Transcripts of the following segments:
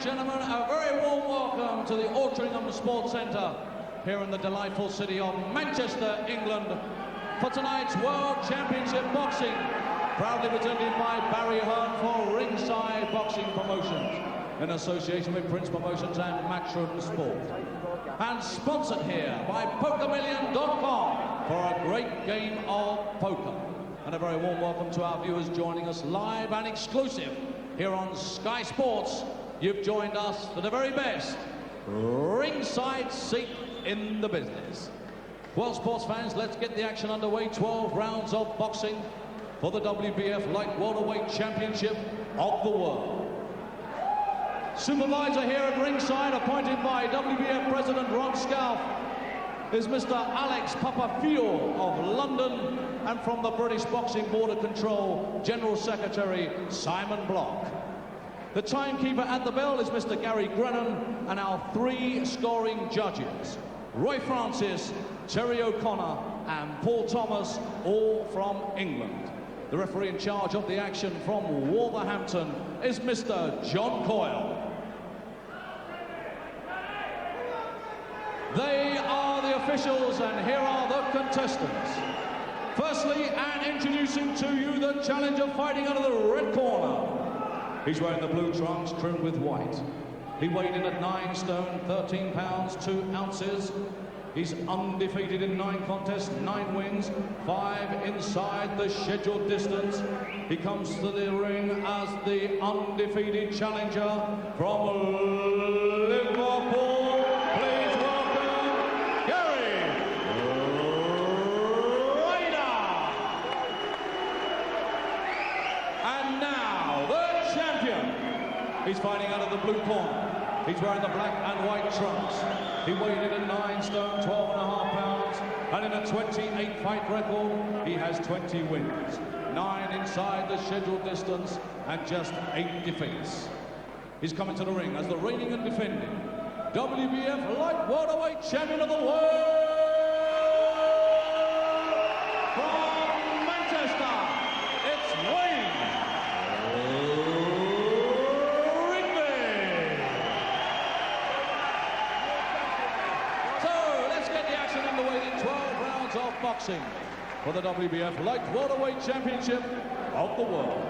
gentlemen, a very warm welcome to the Altrincham Sports Centre here in the delightful city of Manchester, England, for tonight's World Championship Boxing, proudly presented by Barry Hearn for Ringside Boxing Promotions, in association with Prince Promotions and Matchroom Sport, and sponsored here by PokerMillion.com for a great game of poker. And a very warm welcome to our viewers joining us live and exclusive here on Sky Sports. You've joined us for the very best ringside seat in the business. Well, sports fans, let's get the action underway. 12 rounds of boxing for the WBF Light Welterweight Championship of the World. Supervisor here at ringside, appointed by WBF President Ron Scalf, is Mr. Alex Papafio of London, and from the British Boxing Board of Control, General Secretary Simon Block. The timekeeper at the bell is Mr. Gary Grennan, and our three scoring judges, Roy Francis, Terry O'Connor, and Paul Thomas, all from England. The referee in charge of the action from Wolverhampton is Mr. John Coyle. They are the officials, and here are the contestants. Firstly, and introducing to you the challenger fighting out of the red corner. He's wearing the blue trunks trimmed with white. He weighed in at 9 stone, 13 pounds, 2 ounces. He's undefeated in 9 contests, 9 wins, 5 inside the scheduled distance. He comes to the ring as the undefeated challenger from Liverpool. Please welcome Gary Ryder. And now the champion. He's fighting out of the blue corner. He's wearing the black and white trunks. He weighed in at 9 stone, 12.5 pounds, and in a 28 fight record, he has 20 wins, 9 inside the scheduled distance, and just 8 defeats. He's coming to the ring as the reigning and defending WBF Light Welterweight Champion of the World, from Manchester, it's Wayne Rigby. So let's get the action underway in 12 rounds of boxing for the WBF Light Welterweight Championship of the World.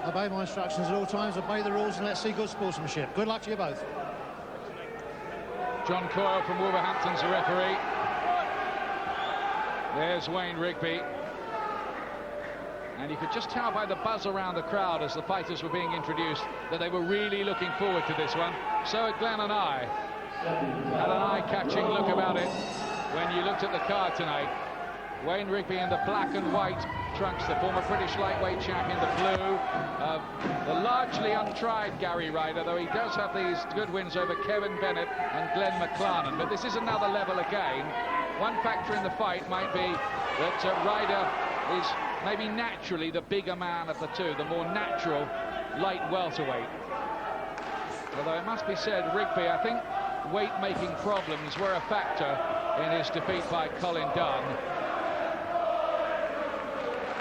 Obey my instructions at all times, obey the rules, and let's see good sportsmanship. Good luck to you both. John Coyle from Wolverhampton's the referee. There's Wayne Rigby. And you could just tell by the buzz around the crowd as the fighters were being introduced that they were really looking forward to this one. So had Glenn and I. Had an eye-catching look about it when you looked at the card tonight. Wayne Rigby in the black and white trunks, the former British lightweight champion, the blue. The largely untried Gary Ryder, though he does have these good wins over Kevin Bennett and Glenn McLarnon. But this is another level again. One factor in the fight might be that Ryder is maybe naturally the bigger man of the two, the more natural light welterweight. Although it must be said, Rigby, I think weight-making problems were a factor in his defeat by Colin Dunn.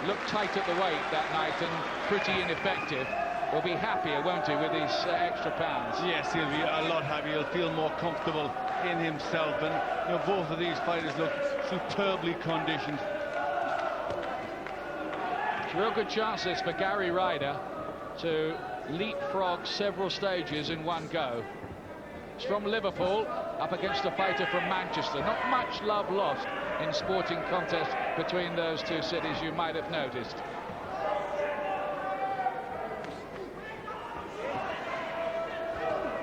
Looked tight at the weight that night and pretty ineffective. Will be happier, won't he, with his extra pounds? Yes, he'll be a lot happier. He'll feel more comfortable in himself. And you know, both of these fighters look superbly conditioned. Real good chances for Gary Ryder to leapfrog several stages in one go. He's from Liverpool, up against a fighter from Manchester. Not much love lost in sporting contests between those two cities, you might have noticed.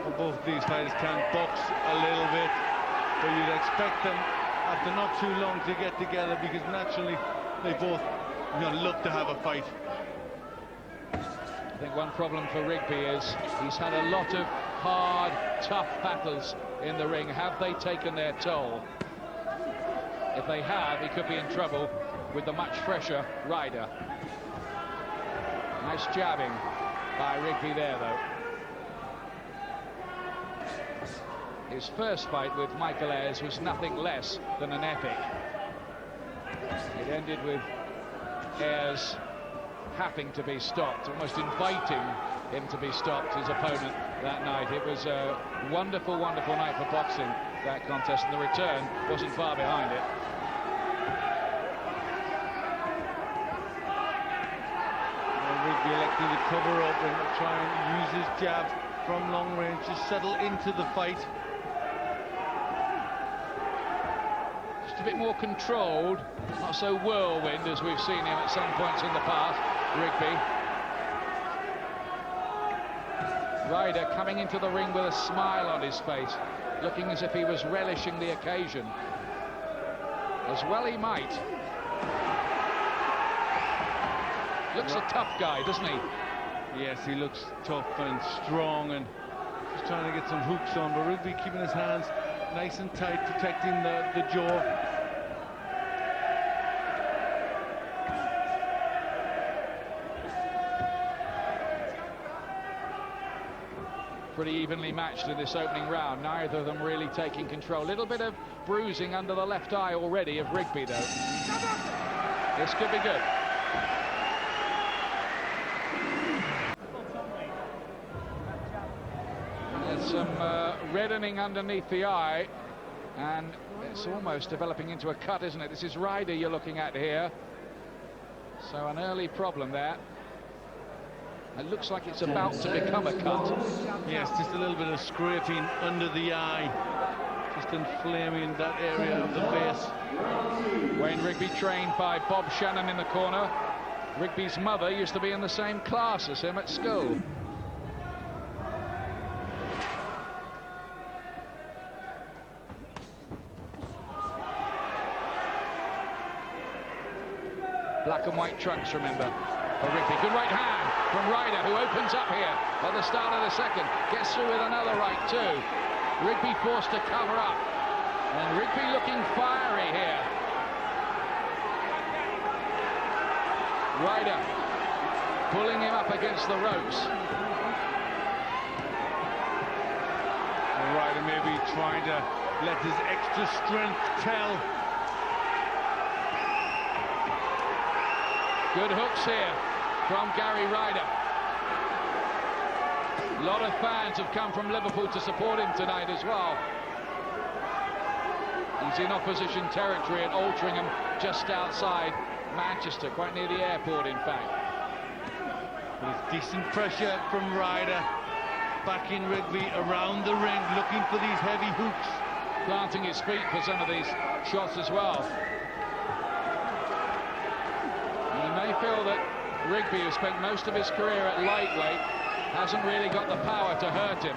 Well, both of these fighters can box a little bit, but you'd expect them after not too long to get together, because naturally they both look to have a fight. I think one problem for Rigby is he's had a lot of hard, tough battles in the ring. Have they taken their toll? If they have, he could be in trouble with the much fresher Ryder. Nice jabbing by Rigby there, though. His first fight with Michael Ayers was nothing less than an epic. ended with Ayres having to be stopped, almost inviting him to be stopped, his opponent, that night. It was a wonderful, wonderful night for boxing, that contest, and the return wasn't far behind it. Rigby electing to cover up and try and use his jab from long range to settle into the fight. Just a bit more controlled, not so whirlwind as we've seen him at some points in the past, Rigby. Ryder coming into the ring with a smile on his face, looking as if he was relishing the occasion. As well he might. Looks a tough guy, doesn't he? Yes, he looks tough and strong and just trying to get some hooks on, but Rigby keeping his hands nice and tight, protecting the jaw. Pretty evenly matched in this opening round, neither of them really taking control. A little bit of bruising under the left eye already of Rigby, though. This could be good. There's some reddening underneath the eye, and it's almost developing into a cut, isn't it? This is Ryder you're looking at here. So an early problem there. It looks like it's about to become a cut. Yes, just a little bit of scraping under the eye, just inflaming that area of the face. Wayne Rigby, trained by Bob Shannon in the corner. Rigby's mother used to be in the same class as him at school. Black and white trunks, remember, for Rigby. Good right hand from Ryder, who opens up here at the start of the second. Gets through with another right, too. Rigby forced to cover up. And Rigby looking fiery here. Ryder pulling him up against the ropes. Ryder maybe trying to let his extra strength tell. Good hooks here from Gary Ryder. A lot of fans have come from Liverpool to support him tonight as well. He's in opposition territory at Altrincham, just outside Manchester, quite near the airport, in fact. There's decent pressure from Ryder, backing Rigby around the ring, looking for these heavy hooks. Planting his feet for some of these shots as well. He may feel that Rigby, who spent most of his career at lightweight, hasn't really got the power to hurt him.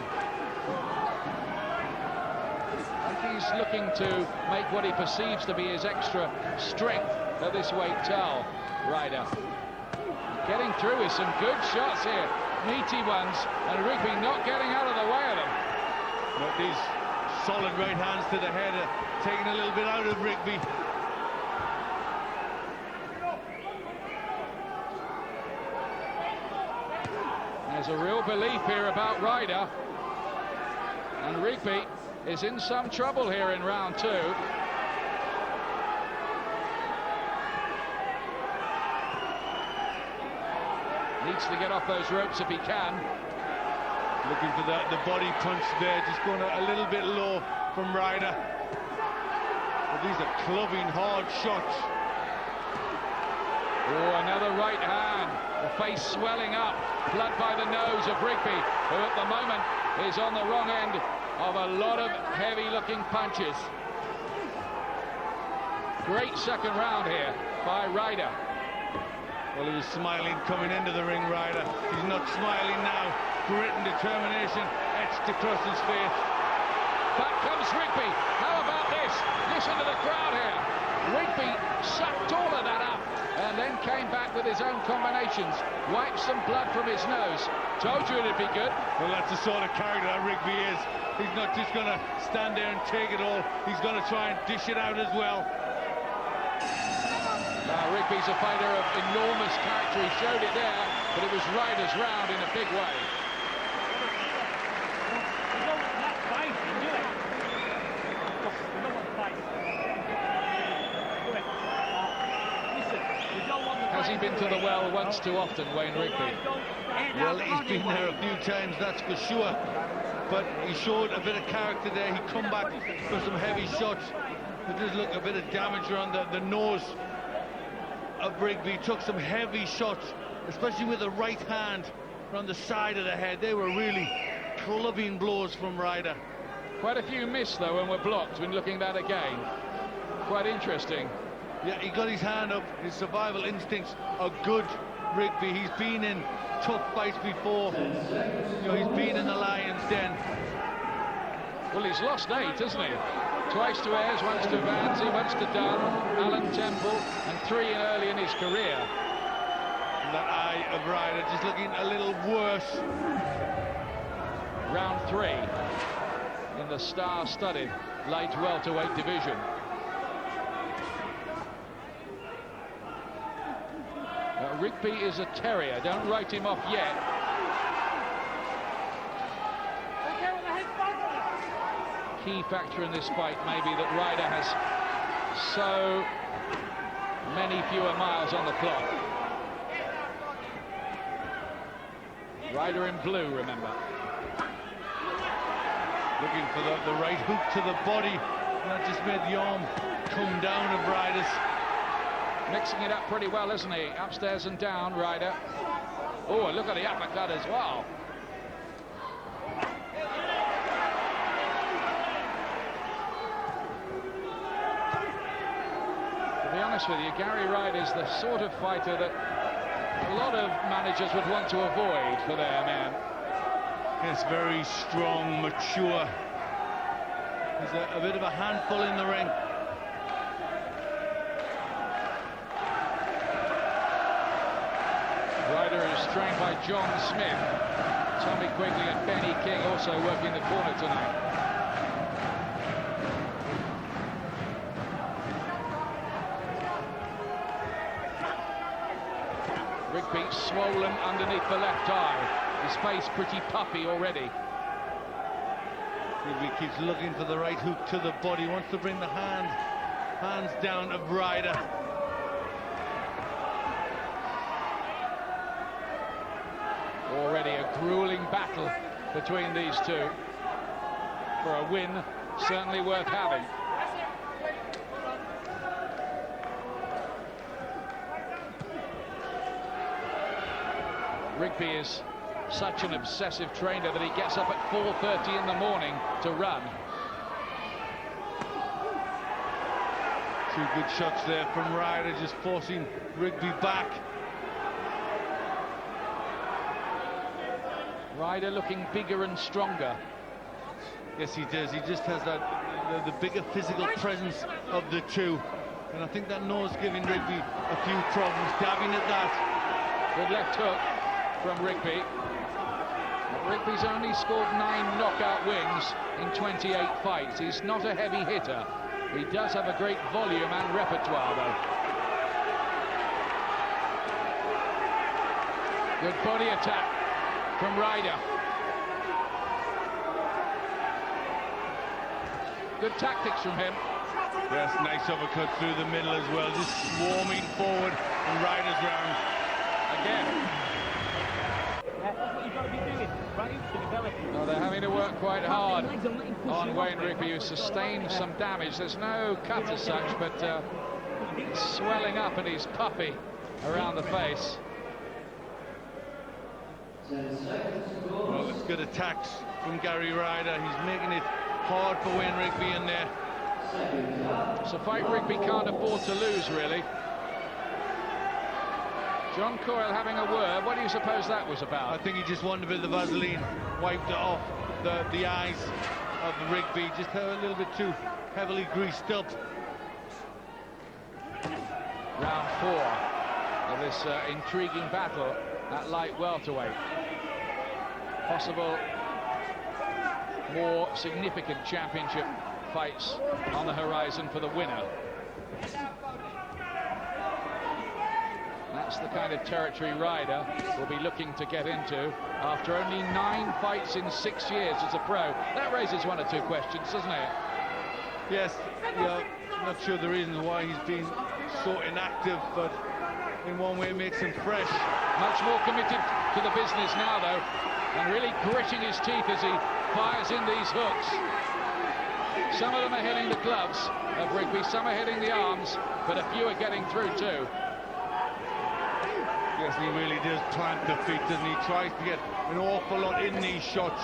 I think he's looking to make what he perceives to be his extra strength at this weight tell, Ryder. Getting through with some good shots here, meaty ones, and Rigby not getting out of the way of them. But these solid right hands to the head are taking a little bit out of Rigby. There's a real belief here about Ryder, and Rigby is in some trouble here in round two. Needs to get off those ropes if he can. Looking for the body punch there, just going a little bit low from Ryder. But these are clubbing hard shots. Oh, another right hand. The face swelling up. Blood by the nose of Rigby, who at the moment is on the wrong end of a lot of heavy-looking punches. Great second round here by Ryder. Well, he was smiling coming into the ring, Ryder. He's not smiling now. Grit and determination etched across his face. Back comes Rigby. How about this? Listen to the crowd here. Rigby sucked all of that up and then came back with his own combinations. Wiped some blood from his nose. Told you it'd be good. Well, that's the sort of character that Rigby is. He's not just going to stand there and take it all. He's going to try and dish it out as well. Rigby's a fighter of enormous character. He showed it there, but it was Ryder's round in a big way. has he been to the well once too often, Wayne Rigby? Well, he's been there a few times, that's for sure. But he showed a bit of character there. He come back for some heavy shots. It does look a bit of damage around the nose of Rigby. Took some heavy shots, especially with the right hand on the side of the head. They were really clubbing blows from Ryder. Quite a few missed, though, and were blocked when looking at that again. Quite interesting. Yeah, he got his hand up. His survival instincts are good, Rigby. He's been in tough fights before. You know, he's been in the lion's den. Well, he's lost 8, hasn't he? Twice to Ayres, once to Vanzi, once to Dunn, Alan Temple, and 3 early in his career. And that eye of Ryder just looking a little worse. Round 3 in the star-studded light welterweight division. Rigby is a terrier. Don't write him off yet. Key factor in this fight may be that Ryder has so many fewer miles on the clock. Ryder in blue, remember. Looking for the right hook to the body. That just made the arm come down of Ryder's. Mixing it up pretty well, isn't he? Upstairs and down, Ryder. Oh, look at the uppercut as well. To be honest with you, Gary Ryder's the sort of fighter that a lot of managers would want to avoid for their men. It's very strong, mature. He's a bit of a handful in the ring. Ryder is trained by John Smith. Tommy Quigley and Benny King also working the corner tonight. Rigby swollen underneath the left eye. His face pretty puffy already. Rigby keeps looking for the right hook to the body. Wants to bring the hands down of Ryder. Already a grueling battle between these two. For a win, certainly worth having. Rigby is such an obsessive trainer that he gets up at 4:30 in the morning to run. 2 good shots there from Ryder, just forcing Rigby back. Ryder looking bigger and stronger. Yes, he does. He just has that the bigger physical presence of the two. And I think that nose giving Rigby a few problems. Dabbing at that. Good left hook from Rigby. Rigby's only scored 9 knockout wins in 28 fights. He's not a heavy hitter. He does have a great volume and repertoire, though. Good body attack from Ryder. Good tactics from him. Yes, nice uppercut through the middle as well. Just swarming forward in Ryder's round. Again. Well, they're having to work quite hard on Wayne Rigby, who sustained some damage. There's no cut as such, but swelling up and he's puffy around the face. Well, it's good attacks from Gary Ryder. He's making it hard for Wayne Rigby in there. It's a fight Rigby can't afford to lose, really. John Coyle having a word. What do you suppose that was about? I think he just wanted a bit of the Vaseline, wiped it off the eyes of Rigby, just a little bit too heavily greased up. Round 4 of this intriguing battle at light welterweight. Possible more significant championship fights on the horizon for the winner. That's the kind of territory Ryder will be looking to get into after only 9 fights in 6 years as a pro. That raises 1 or 2 questions, doesn't it? Yes, yeah, not sure the reasons why he's been so inactive, but in one way makes him fresh. Much more committed to the business now, though, and really gritting his teeth as he fires in these hooks. Some of them are hitting the gloves of Rigby, some are hitting the arms, but a few are getting through too. Yes, he really does plant the feet, doesn't he? Tries to get an awful lot in these shots.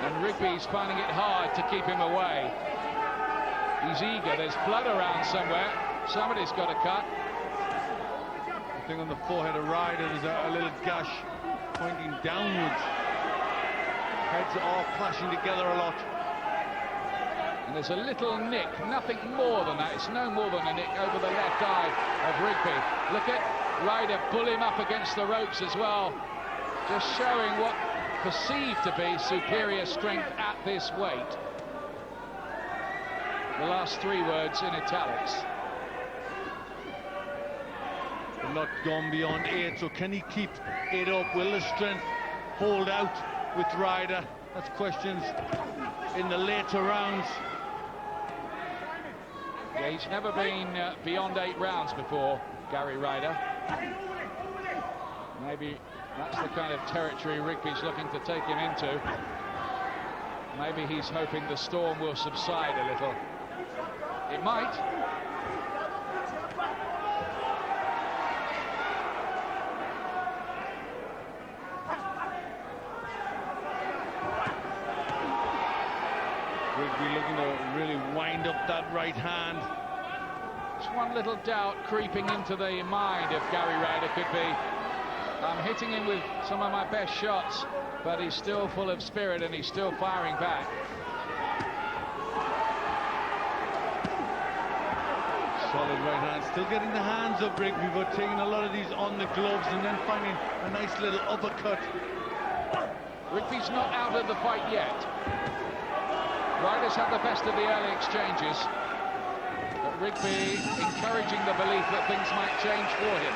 And Rigby's finding it hard to keep him away. He's eager, there's blood around somewhere. Somebody's got a cut. I think on the forehead of Ryder there's a little gash pointing downwards. Heads are clashing together a lot. And there's a little nick, nothing more than that. It's no more than a nick over the left eye of Rigby. Look at Ryder pull him up against the ropes as well. Just showing what perceived to be superior strength at this weight. The last three words in italics. They've not gone beyond 8, so can he keep it up? Will the strength hold out with Ryder? That's questions in the later rounds. Yeah, he's never been beyond 8 rounds before, Gary Ryder. Maybe that's the kind of territory Rigby's looking to take him into. Maybe he's hoping the storm will subside a little. It might. Rigby looking to really wind up that right hand. Just one little doubt creeping into the mind of Gary Ryder could be, I'm hitting him with some of my best shots, but he's still full of spirit and he's still firing back. Solid right hand, still getting the hands up Rigby, but taking a lot of these on the gloves and then finding a nice little uppercut. Rigby's not out of the fight yet. Ryder's had the best of the early exchanges, but Rigby encouraging the belief that things might change for him.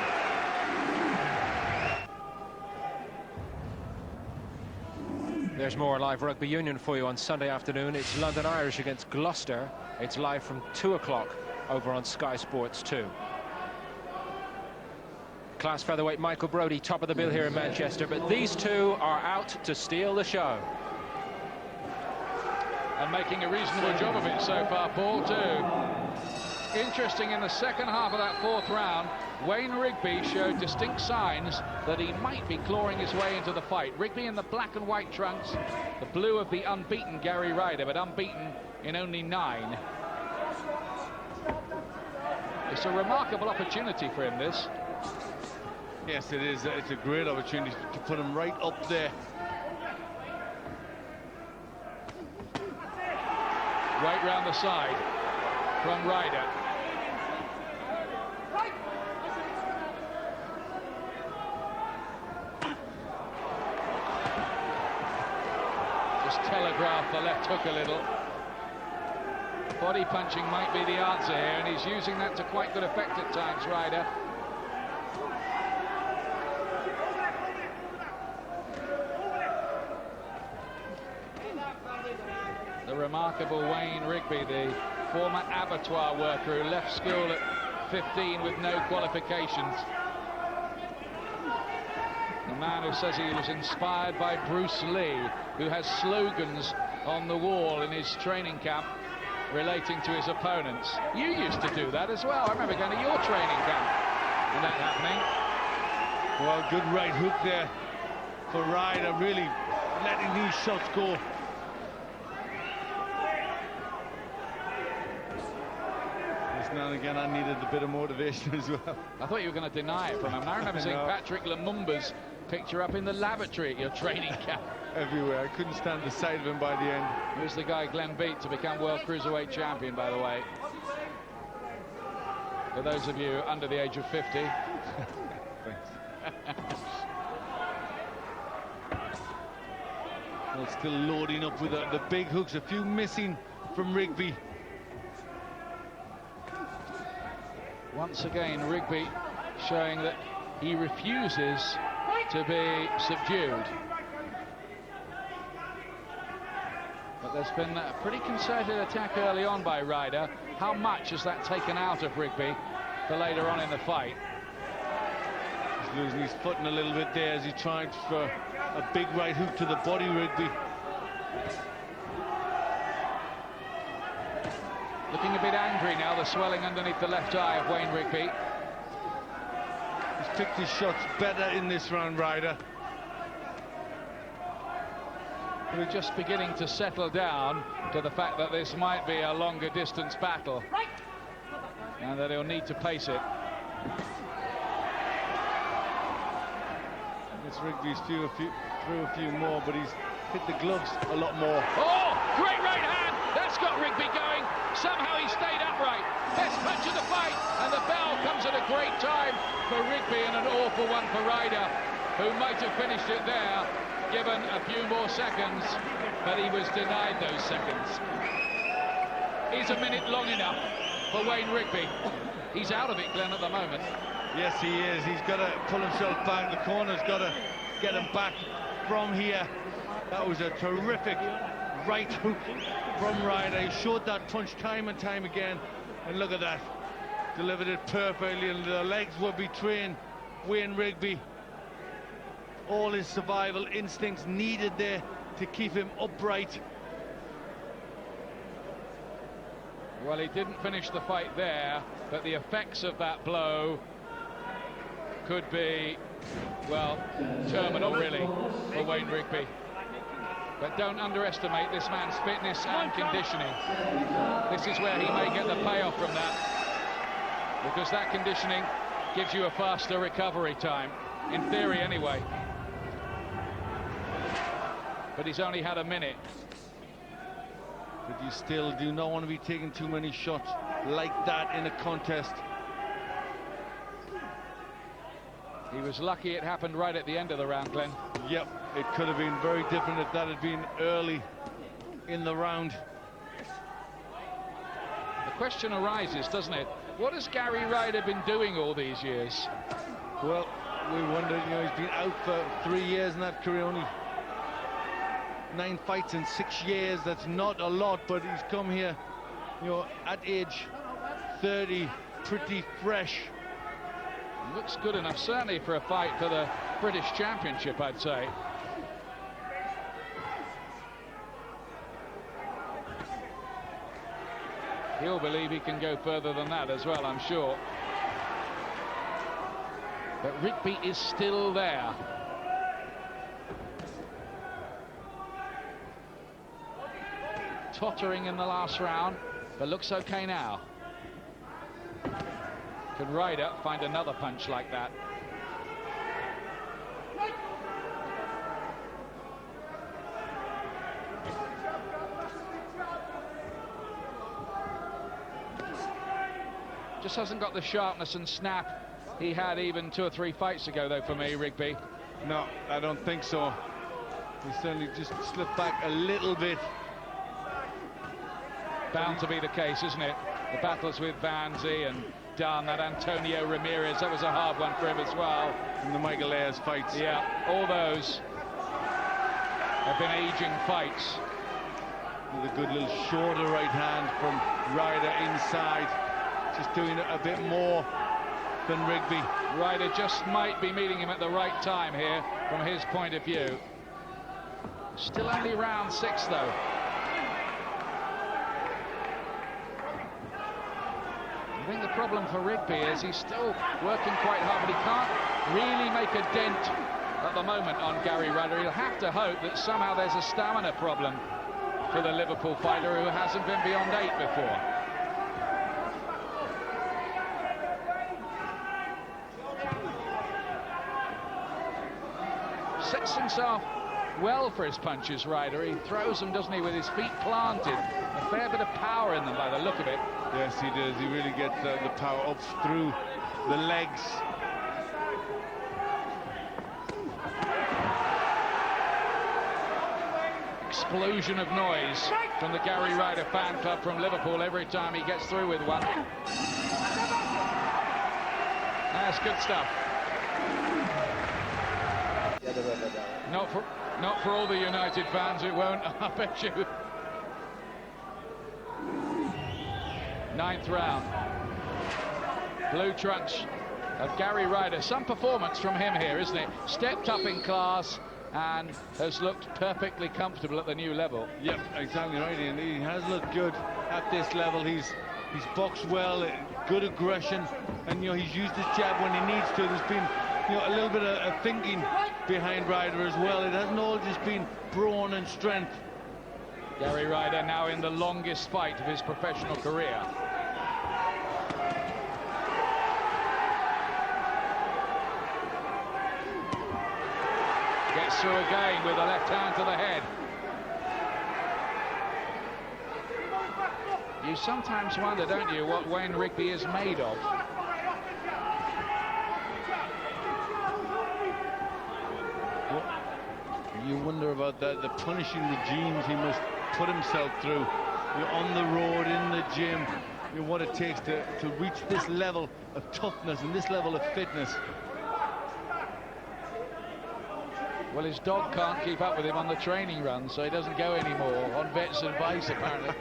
There's more live rugby union for you on Sunday afternoon. It's London Irish against Gloucester. It's live from 2 o'clock over on Sky Sports 2. Class featherweight Michael Brodie, top of the bill here in Manchester, but these two are out to steal the show. And making a reasonable job of it so far, Paul, too. Interesting, in the second half of that 4th round, Wayne Rigby showed distinct signs that he might be clawing his way into the fight. Rigby in the black and white trunks, the blue of the unbeaten Gary Ryder, but unbeaten in only 9. It's a remarkable opportunity for him, this. Yes, it is. It's a great opportunity to put him right up there. Right round the side from Ryder. Just telegraph the left hook a little. Body punching might be the answer here, and he's using that to quite good effect at times, Ryder. The remarkable Wayne Rigby, the former abattoir worker who left school at 15 with no qualifications. The man who says he was inspired by Bruce Lee, who has slogans on the wall in his training camp relating to his opponents. You used to do that as well. I remember going to your training camp and that happening. Well, good right hook there for Ryder, really letting these shots go. Now and again, I needed a bit of motivation as well. I thought you were going to deny it from him. I remember seeing Patrick Lumumba's picture up in the lavatory at your training camp. Everywhere. I couldn't stand the sight of him by the end. Here's the guy Glenn beat to become World Cruiserweight Champion, by the way. For those of you under the age of 50. Thanks. Well, still loading up with the big hooks. A few missing from Rigby. Once again, Rigby showing that he refuses to be subdued. But there's been a pretty concerted attack early on by Ryder. How much has that taken out of Rigby? for later on in the fight. He's losing his footing a little bit there as he tried for a big right hook to the body, Rigby. Looking a bit angry now, the swelling underneath the left eye of Wayne Rigby. He's picked his shots better in this round, Ryder. We're just beginning to settle down to the fact that this might be a longer distance battle and that he'll need to pace it. It's Rigby's through a few more, but he's hit the gloves a lot more. Oh, great right hand! That's got Rigby going. Somehow he stayed upright. Best punch of the fight, and the bell comes at a great time for Rigby and an awful one for Ryder, who might have finished it there, given a few more seconds, but he was denied those seconds. Is a minute long enough for Wayne Rigby? He's out of it, Glenn, at the moment. Yes, he is. He's got to pull himself back. The corner's got to get him back from here. That was a terrific right hook from Ryder. He showed that punch time and time again, and look at that. Delivered it perfectly, and the legs were betraying Wayne Rigby. All his survival instincts needed there to keep him upright. Well, he didn't finish the fight there, but the effects of that blow could be, well, terminal really for Wayne Rigby. But don't underestimate this man's fitness and conditioning. This is where he may get the payoff from that, because that conditioning gives you a faster recovery time, in theory anyway. But he's only had a minute. But you still do not want to be taking too many shots like that in a contest. He was lucky it happened right at the end of the round, Glenn. Yep, it could have been very different if that had been early in the round. The question arises, doesn't it? What has Gary Ryder been doing all these years? Well, we wondered, you know, he's been out for 3 years in that career, only 9 fights in 6 years. That's not a lot, but he's come here, you know, at age 30, pretty fresh. Looks good enough, certainly for a fight for the British Championship, I'd say. He'll believe he can go further than that as well, I'm sure. But Rigby is still there. Tottering in the last round, but looks okay now. Can Ryder find another punch like that? Just hasn't got the sharpness and snap he had even 2 or 3 fights ago, though, for me, Rigby. No, I don't think so. He certainly just slipped back a little bit. Bound to be the case, isn't it? The battles with Vanzi and Dunn, that Antonio Ramirez, that was a hard one for him as well. And the Michael Ayers fights. Yeah, all those have been aging fights. With a good little shorter right hand from Ryder inside. Just doing it a bit more than Rigby. Ryder just might be meeting him at the right time here, from his point of view. Still only round 6, though. I think the problem for Rigby is he's still working quite hard, but he can't really make a dent at the moment on Gary Ryder. He'll have to hope that somehow there's a stamina problem for the Liverpool fighter who hasn't been beyond 8 before. Sets himself well for his punches, Ryder. He throws them, doesn't he, with his feet planted. A fair bit of power in them by the look of it. Yes, he does. He really gets the power up through the legs. Explosion of noise from the Gary Ryder fan club from Liverpool every time he gets through with one. That's good stuff. Not for all the United fans, it won't, I bet you. 9th round. blue trunks of Gary Ryder. Some performance from him here, isn't it? Stepped up in class and has looked perfectly comfortable at the new level. Yep, exactly right, and he has looked good at this level. He's boxed well, good aggression, and he's used his jab when he needs to. There's been a little bit of thinking behind Ryder as well. It hasn't all just been brawn and strength. Gary Ryder now in the longest fight of his professional career. Gets through again with a left hand to the head. You sometimes wonder, don't you, what Wayne Rigby is made of. You wonder about the punishing regimes he must put himself through. On the road, in the gym, what it takes to reach this level of toughness and this level of fitness. Well, his dog can't keep up with him on the training run, so he doesn't go anymore, on vet's advice, apparently.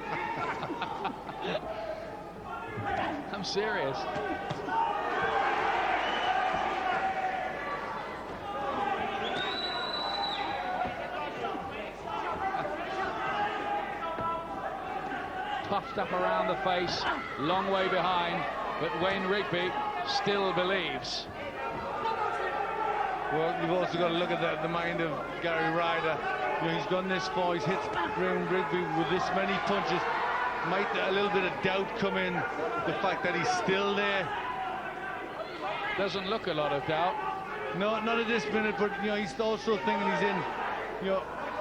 I'm serious. Puffed up around the face, long way behind, but Wayne Rigby still believes. Well, you've also got to look at the mind of Gary Ryder. He's gone this far, he's hit Wayne Rigby with this many punches. Might a little bit of doubt come in, the fact that he's still there. Doesn't look a lot of doubt. No, not at this minute, but he's also thinking he's in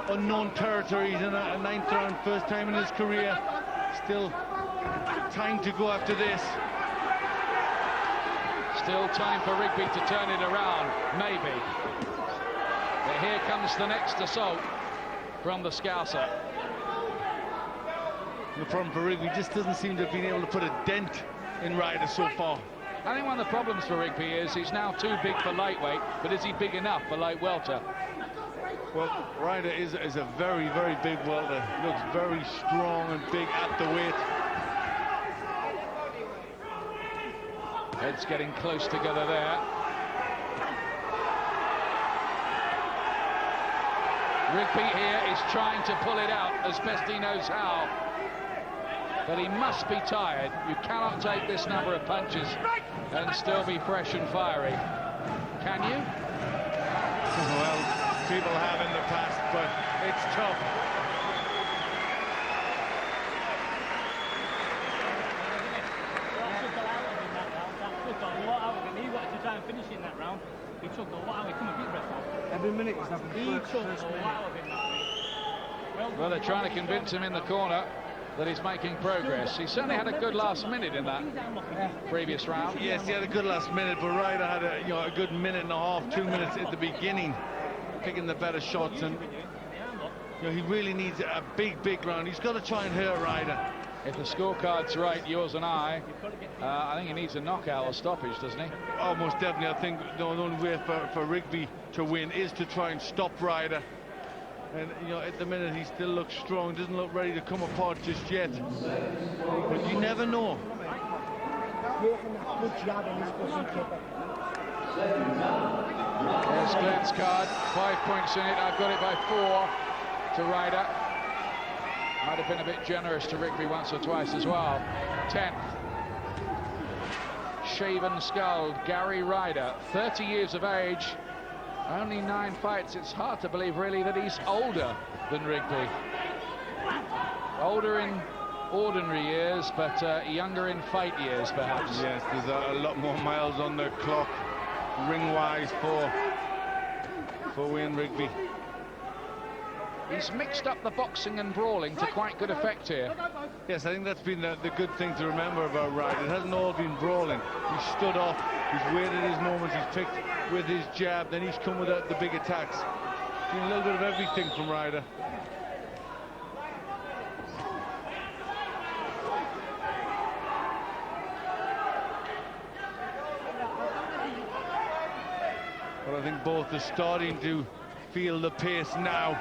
unknown territory. He's in a 9th round, first time in his career. Still time to go after this. Still time for Rigby to turn it around, maybe. But here comes the next assault from the Scouser. The problem for Rigby just doesn't seem to have been able to put a dent in Ryder so far. I think one of the problems for Rigby is he's now too big for lightweight, but is he big enough for light welter? Well, Ryder is a very, very big welter. He looks very strong and big at the weight. Heads getting close together there. Rigby here is trying to pull it out as best he knows how. But he must be tired. You cannot take this number of punches and still be fresh and fiery. Can you? Well, people have in the past, but it's tough. Finishing that round, he took a lot out. He couldn't beat Brett. Every minute he's having He took a lot of him. Well, they're trying to convince him in the corner that he's making progress. He certainly had a good last minute in that previous round. Yes, he had a good last minute, but Ryder had a good minute and a half, 2 minutes at the beginning, picking the better shots, and he really needs a big round. He's got to try and hurt Ryder. If the scorecard's right, yours and I think he needs a knockout or stoppage, doesn't he? Oh, most definitely. I think the only way for Rigby to win is to try and stop Ryder. And, at the minute, he still looks strong, doesn't look ready to come apart just yet. But you never know. There's Glenn's card, 5 points in it. I've got it by 4 to Ryder. Might have been a bit generous to Rigby once or twice as well. 10th. Shaven-skulled Gary Ryder, 30 years of age, only 9 fights. It's hard to believe, really, that he's older than Rigby. Older in ordinary years, but younger in fight years, perhaps. Yes, there's a lot more miles on the clock, ring-wise, for Wayne Rigby. He's mixed up the boxing and brawling to quite good effect here. Yes, I think that's been the good thing to remember about Ryder. It hasn't all been brawling. He's stood off, he's waited his moments, he's picked with his jab, then he's come with the big attacks. Seen a little bit of everything from Ryder. But I think both are starting to feel the pace now.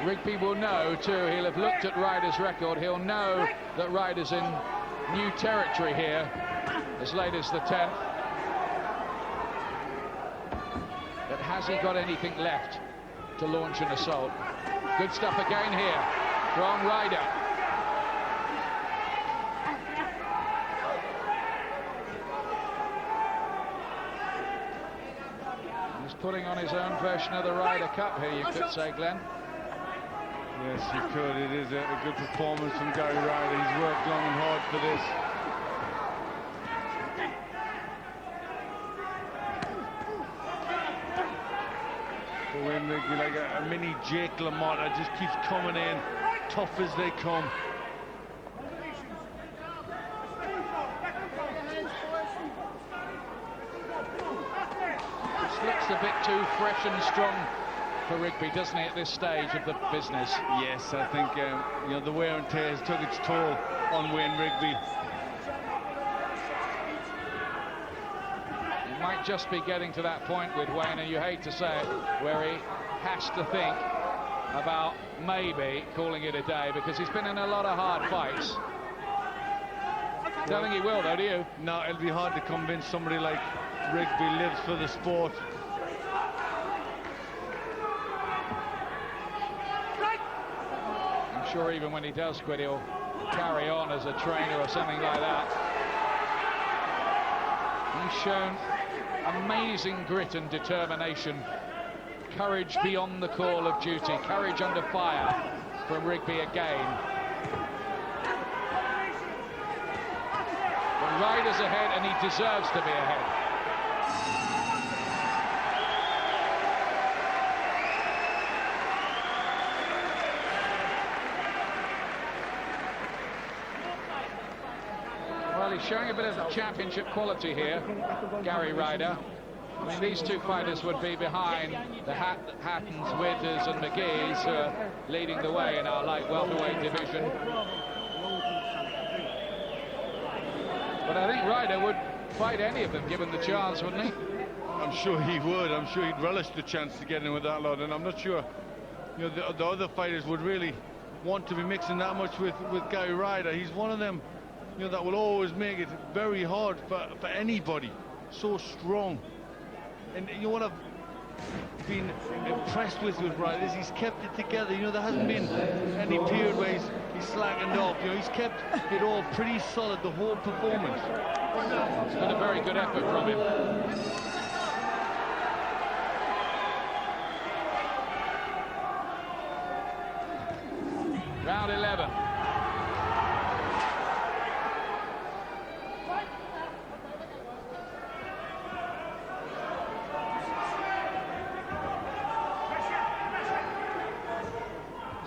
Rigby will know too, he'll have looked at Ryder's record, he'll know that Ryder's in new territory here as late as the 10th. But has he got anything left to launch an assault? Good stuff again here from Ryder. He's putting on his own version of the Ryder Cup here, you could say, Glenn. Yes, you could. It is a good performance from Gary Ryder. He's worked long and hard for this. But when like a mini Jake LaMotta just keeps coming in, tough as they come. This looks a bit too fresh and strong for Rigby, doesn't he, at this stage of the business? Yes, I think you know, the wear and tear has took its toll on Wayne Rigby. He might just be getting to that point with Wayne, and you hate to say it, where he has to think about maybe calling it a day, because he's been in a lot of hard fights. Don't think he will, though, do you? No, it'll be hard to convince somebody like Rigby lives for the sport. I'm sure even when he does quit, he'll carry on as a trainer or something like that. He's shown amazing grit and determination, courage beyond the call of duty, courage under fire from Rigby again. But Ryder's ahead, and he deserves to be ahead. Well, he's showing a bit of championship quality here, Gary Ryder. I mean, these two fighters would be behind the Hattons, Witters and McGee's, who are leading the way in our light welterweight division. But I think Ryder would fight any of them given the chance, wouldn't he? I'm sure he would. I'm sure he'd relish the chance to get in with that lot, and I'm not sure, you know, the other fighters would really want to be mixing that much with Gary Ryder. He's one of them, you know, that will always make it very hard for anybody. So strong. And you know what I've been impressed with Ryder is he's kept it together. You know, there hasn't been any period where he's slackened off. You know, he's kept it all pretty solid the whole performance. It's been a very good effort from him. Round 11.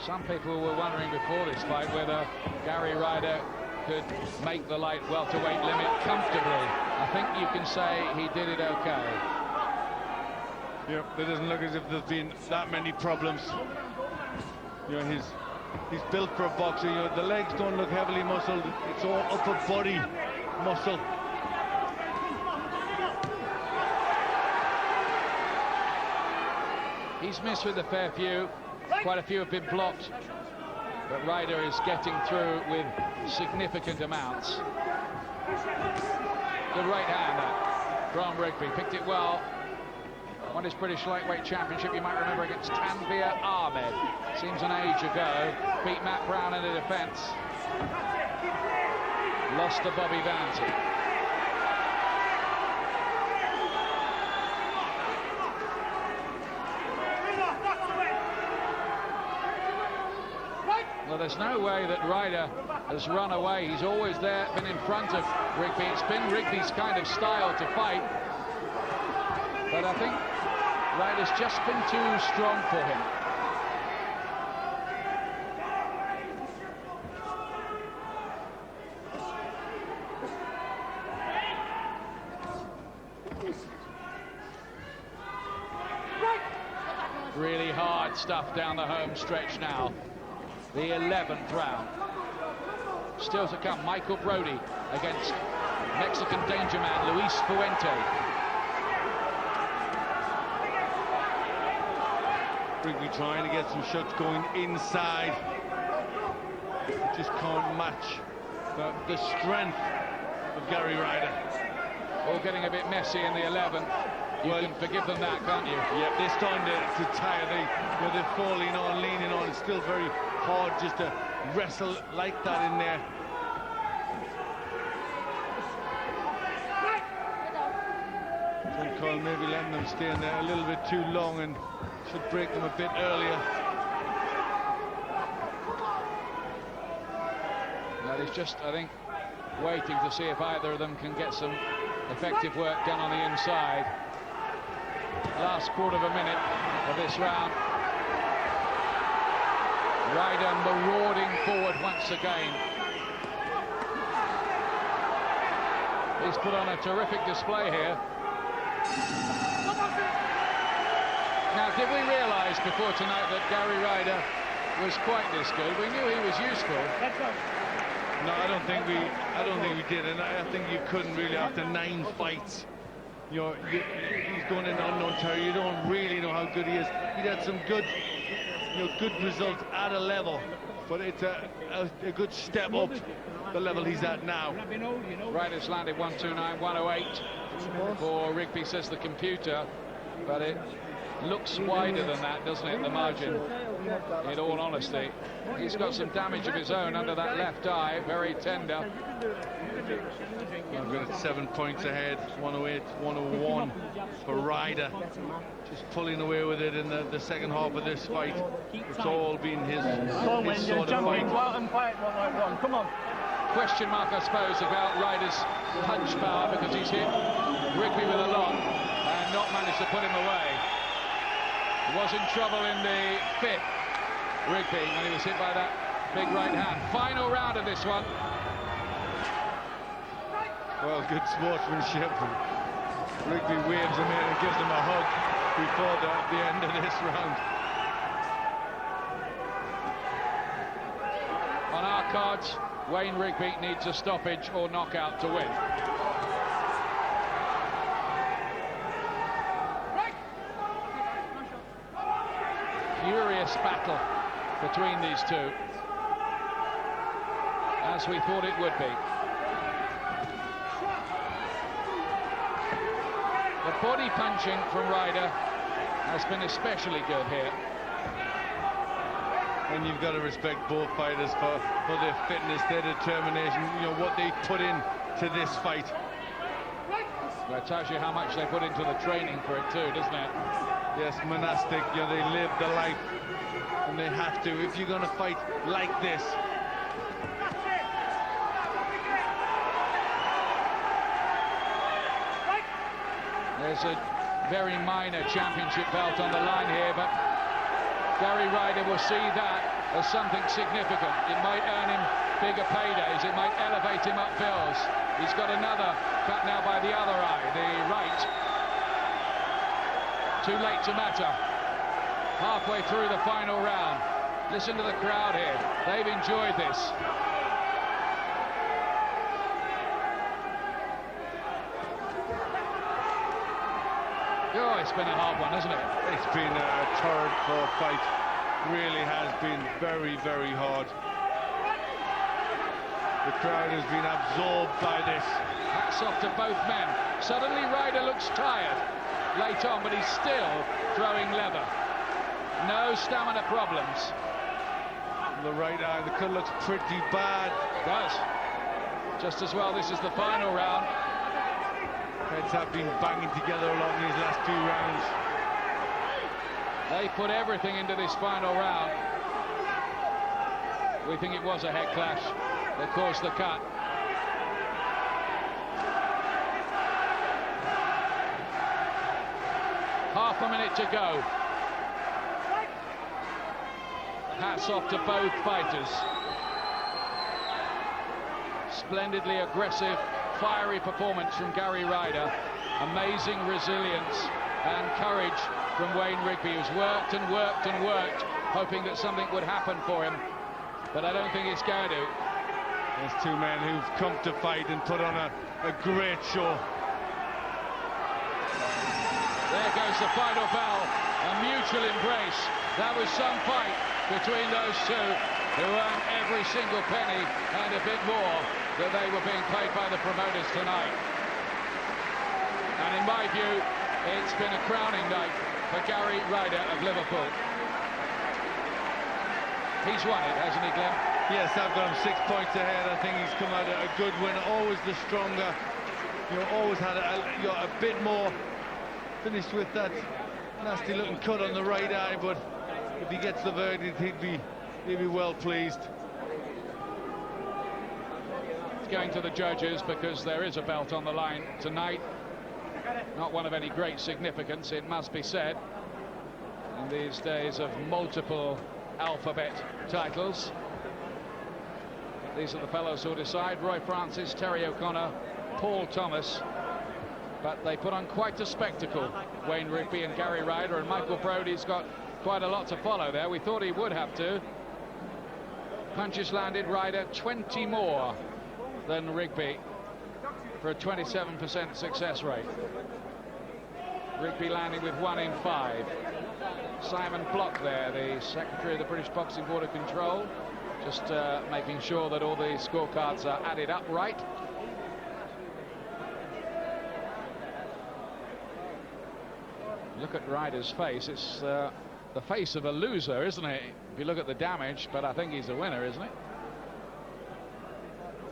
Some people were wondering before this fight whether Gary Ryder could make the light welterweight limit comfortably. I think you can say he did it okay. Yep, it doesn't look as if there's been that many problems. You know, he's built for a boxer. You know, the legs don't look heavily muscled. It's all upper body muscle. He's missed with a fair few. Quite a few have been blocked, but Ryder is getting through with significant amounts. Good right hand from Rigby, picked it well. Won his British Lightweight Championship, you might remember, against Tanvir Ahmed. Seems an age ago. Beat Matt Brown in the defence. Lost to Bobby Vanty. Well, there's no way that Ryder has run away. He's always there, been in front of Rigby. It's been Rigby's kind of style to fight. But I think Ryder's just been too strong for him. Really hard stuff down the home stretch now. The 11th round. Still to come, Michael Brody against Mexican danger man Luis Fuente. Rigby trying to get some shots going inside. Just can't match the strength of Gary Ryder. All getting a bit messy in the 11. You can forgive them that, can't you? Yeah, they're starting to tire. They're falling on, leaning on. It's still very hard just to wrestle like that in there. Call maybe letting them stay in there a little bit too long and should break them a bit earlier. That is just, I think, waiting to see if either of them can get some effective work done on the inside. Last quarter of a minute of this round. Ryder marauding forward once again. He's put on a terrific display here. Now, did we realise before tonight that Gary Ryder was quite this good? We knew he was useful. No, I don't think we did, and I think you couldn't really after 9 fights. He's going in unknown territory. You don't really know how good he is. He had some good, good results at a level, but it's a good step up the level he's at now. Ryder's landed 129, 108 for Rigby, says the computer, but it looks wider than that, doesn't it, the margin, in all honesty. He's got some damage of his own under that left eye, very tender. I've got 7 points ahead, 108, 101 for Ryder. Just pulling away with it in the second half of this fight. It's all been his sort of fight. Come on. Question mark, I suppose, about Ryder's punch power, because he's hit Rigby with a lot and not managed to put him away. He was in trouble in the 5th, Rigby, when he was hit by that big right hand. Final round of this one. Well, good sportsmanship. Rigby waves him in and gives him a hug before the end of this round. On our cards, Wayne Rigby needs a stoppage or knockout to win. Furious battle between these two, as we thought it would be. The body punching from Ryder has been especially good here. And you've got to respect both fighters for their fitness, their determination, what they put in to this fight. Well, it tells you how much they put into the training for it too, doesn't it? Yes, monastic, they live the life, and they have to. If you're going to fight like this, there's a very minor championship belt on the line here, but Gary Ryder will see that as something significant. It might earn him bigger paydays, it might elevate him up bills. He's got another cut now by the other eye, the right. Too late to matter. Halfway through the final round. Listen to the crowd here. They've enjoyed this. Oh, it's been a hard one, hasn't it? it's been a third, fourth fight. Really has been very, very hard. The crowd has been absorbed by this. Hats off to both men. Suddenly Ryder looks tired late on, but he's still throwing leather. No stamina problems. The right eye, the cut looks pretty bad. Does. Just as well, this is the final round. Heads have been banging together along these last few rounds. They put everything into this final round. We think it was a head clash that caused the cut. Half a minute to go. Hats off to both fighters. Splendidly aggressive, fiery performance from Gary Ryder. Amazing resilience and courage from Wayne Rigby, who's worked and worked and worked, hoping that something would happen for him. But I don't think it's going to. There's two men who've come to fight and put on a great show. There goes the final bell, a mutual embrace. That was some fight between those two who earned every single penny and a bit more. that they were being played by the promoters tonight. And in my view, it's been a crowning night for Gary Ryder of Liverpool. He's won it, hasn't he, Glenn? Yes, I've got him 6 points ahead. I think he's come out a good win, always the stronger. Always had a bit more. Finished with that nasty looking cut on the right eye, but if he gets the verdict, he'd be well pleased. It's going to the judges because there is a belt on the line tonight. Not one of any great significance, it must be said, in these days of multiple alphabet titles. These are the fellows who decide: Roy Francis, Terry O'Connor, Paul Thomas. But they put on quite a spectacle, Wayne Rigby and Gary Ryder, and Michael Brodie's got quite a lot to follow there. We thought he would have to. Punches landed, Ryder 20 more than Rigby for a 27% success rate. Rigby landing with 1 in 5. Simon Block there, the Secretary of the British Boxing Board of Control, just making sure that all the scorecards are added up right. Look at Ryder's face. It's the face of a loser, isn't it? If you look at the damage, but I think he's a winner, isn't he?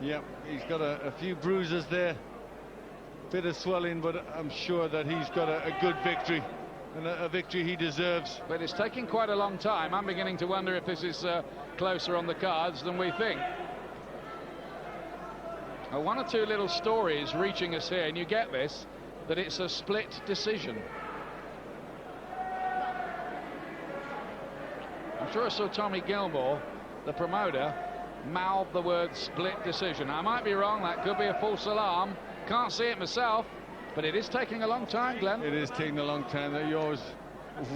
Yeah, he's got a few bruises there, bit of swelling, but I'm sure that he's got a good victory, and a victory he deserves. But it's taking quite a long time. I'm beginning to wonder if this is closer on the cards than we think. One or two little stories reaching us here, and you get this, that it's a split decision. I'm sure I saw Tommy Gilmore, the promoter, mouth the word split decision. I might be wrong, that could be a false alarm. Can't see it myself, but it is taking a long time, Glenn. It is taking a long time. You always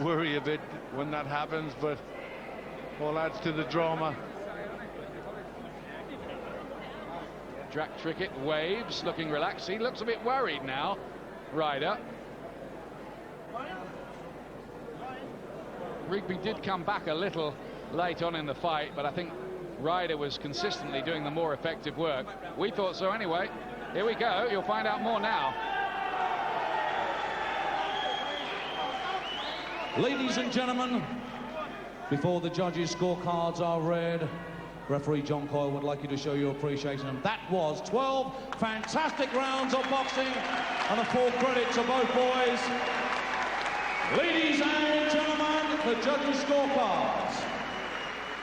worry a bit when that happens, but all adds to the drama. Jack Trickett waves, looking relaxed. He looks a bit worried now, Ryder. Rigby did come back a little late on in the fight, but I think Ryder was consistently doing the more effective work. We thought so anyway. Here we go. You'll find out more now. Ladies and gentlemen, before the judges' scorecards are read, referee John Coyle would like you to show your appreciation. And that was 12 fantastic rounds of boxing, and a full credit to both boys. Ladies and gentlemen, the judges' scorecards.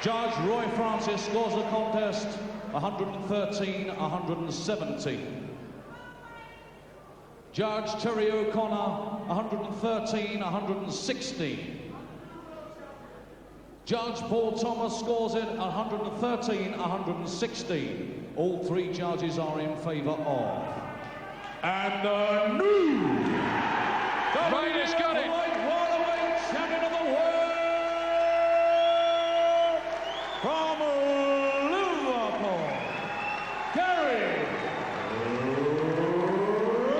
Judge Roy Francis scores the contest 113-117. Judge Terry O'Connor 113-116. Judge Paul Thomas scores it 113-116. All three judges are in favour of. And the new Ryder's got it. Welterweight champion of the world from Liverpool, Gary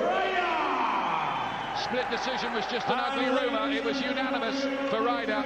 Ryder. Split decision was just an ugly rumour. It was unanimous for Ryder.